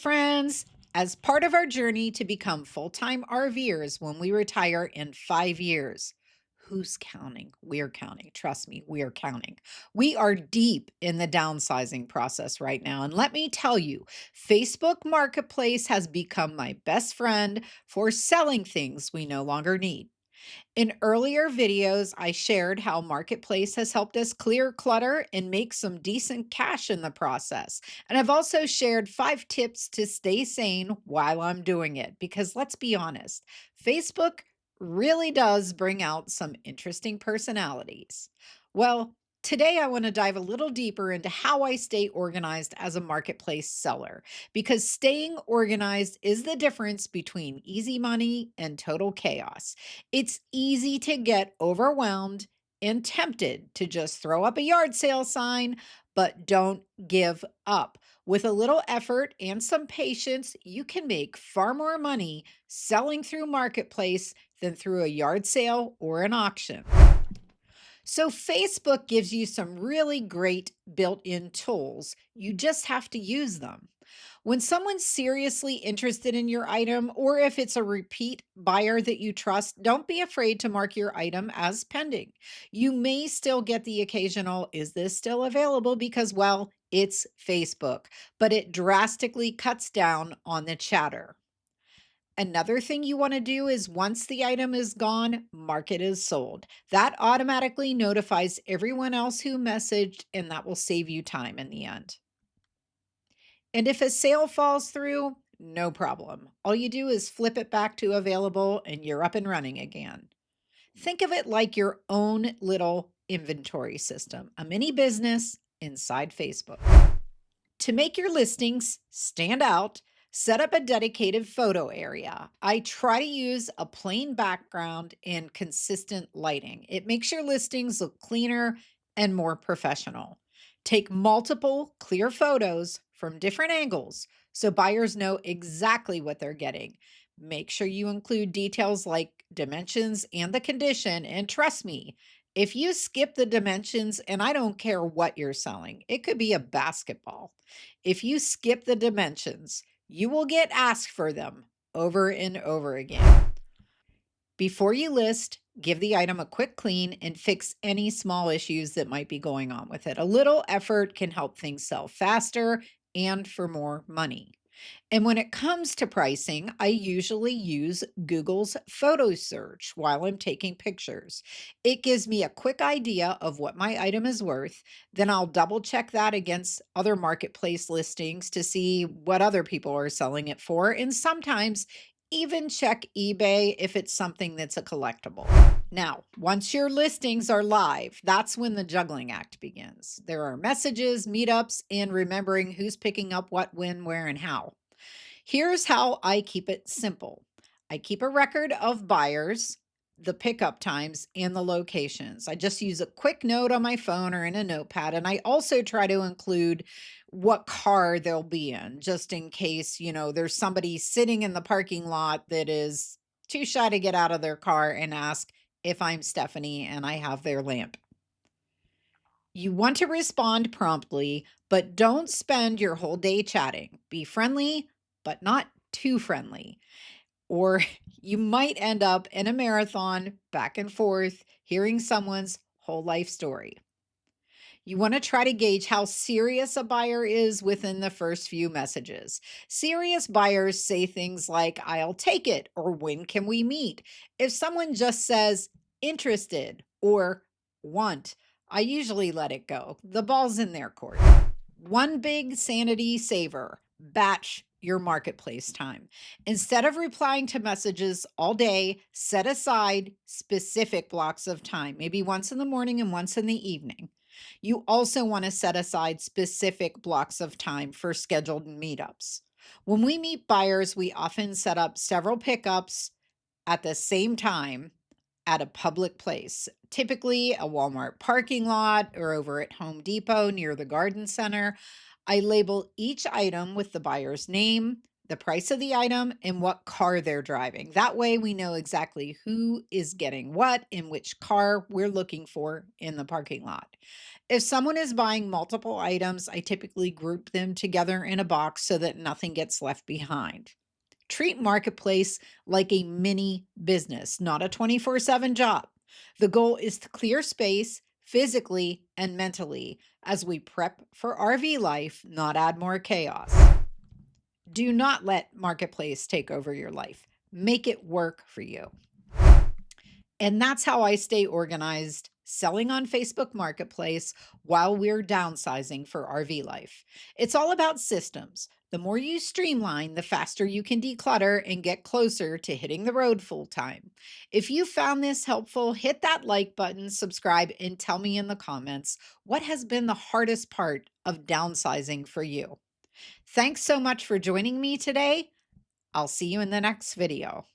friends. As part of our journey to become full time RVers when we retire in 5 years, who's counting? We're counting. Trust me, we're counting. We are deep in the downsizing process right now. And let me tell you, Facebook Marketplace has become my best friend for selling things we no longer need. In earlier videos, I shared how Marketplace has helped us clear clutter and make some decent cash in the process. And I've also shared 5 tips to stay sane while I'm doing it. Because let's be honest, Facebook really does bring out some interesting personalities. Well, today I want to dive a little deeper into how I stay organized as a marketplace seller because staying organized is the difference between easy money and total chaos. It's easy to get overwhelmed and tempted to just throw up a yard sale sign, but don't give up. With a little effort and some patience, you can make far more money selling through Marketplace than through a yard sale or an auction. So, Facebook gives you some really great built in tools. You just have to use them. When someone's seriously interested in your item, or if it's a repeat buyer that you trust, don't be afraid to mark your item as pending. You may still get the occasional, is this still available? Because, well, it's Facebook, but it drastically cuts down on the chatter. Another thing you want to do is once the item is gone, mark it as sold. That automatically notifies everyone else who messaged, and that will save you time in the end. And if a sale falls through, no problem. All you do is flip it back to available and you're up and running again. Think of it like your own little inventory system, a mini business inside Facebook. To make your listings stand out, set up a dedicated photo area. I try to use a plain background and consistent lighting. It makes your listings look cleaner and more professional. Take multiple clear photos from different angles so buyers know exactly what they're getting. Make sure you include details like dimensions and the condition. And trust me, if you skip the dimensions, and I don't care what you're selling, it could be a basketball. If you skip the dimensions, you will get asked for them over and over again. Before you list, give the item a quick clean and fix any small issues that might be going on with it. A little effort can help things sell faster and for more money. And when it comes to pricing, I usually use Google's photo search while I'm taking pictures. It gives me a quick idea of what my item is worth. Then I'll double check that against other marketplace listings to see what other people are selling it for. And sometimes even check eBay if it's something that's a collectible. Now, once your listings are live, that's when the juggling act begins. There are messages, meetups, and remembering who's picking up what, when, where, and how. Here's how I keep it simple. I keep a record of buyers, the pickup times, and the locations. I just use a quick note on my phone or in a notepad. And I also try to include what car they'll be in, just in case, there's somebody sitting in the parking lot that is too shy to get out of their car and ask if I'm Stephanie and I have their lamp. You want to respond promptly, but don't spend your whole day chatting. Be friendly, but not too friendly. Or you might end up in a marathon back and forth, hearing someone's whole life story. You want to try to gauge how serious a buyer is within the first few messages. Serious buyers say things like, I'll take it, or when can we meet? If someone just says interested or want, I usually let it go. The ball's in their court. One big sanity saver: batch your marketplace time. Instead of replying to messages all day, set aside specific blocks of time, maybe once in the morning and once in the evening. You also want to set aside specific blocks of time for scheduled meetups. When we meet buyers, we often set up several pickups at the same time at a public place, typically a Walmart parking lot or over at Home Depot near the garden center. I label each item with the buyer's name, the price of the item, and what car they're driving. That way, we know exactly who is getting what and which car we're looking for in the parking lot. If someone is buying multiple items, I typically group them together in a box so that nothing gets left behind. Treat Marketplace like a mini business, not a 24/7 job. The goal is to clear space physically and mentally as we prep for RV life, not add more chaos. Do not let Marketplace take over your life. Make it work for you. And that's how I stay organized, selling on Facebook Marketplace while we're downsizing for RV life. It's all about systems. The more you streamline, the faster you can declutter and get closer to hitting the road full time. If you found this helpful, hit that like button, subscribe, and tell me in the comments what has been the hardest part of downsizing for you. Thanks so much for joining me today. I'll see you in the next video.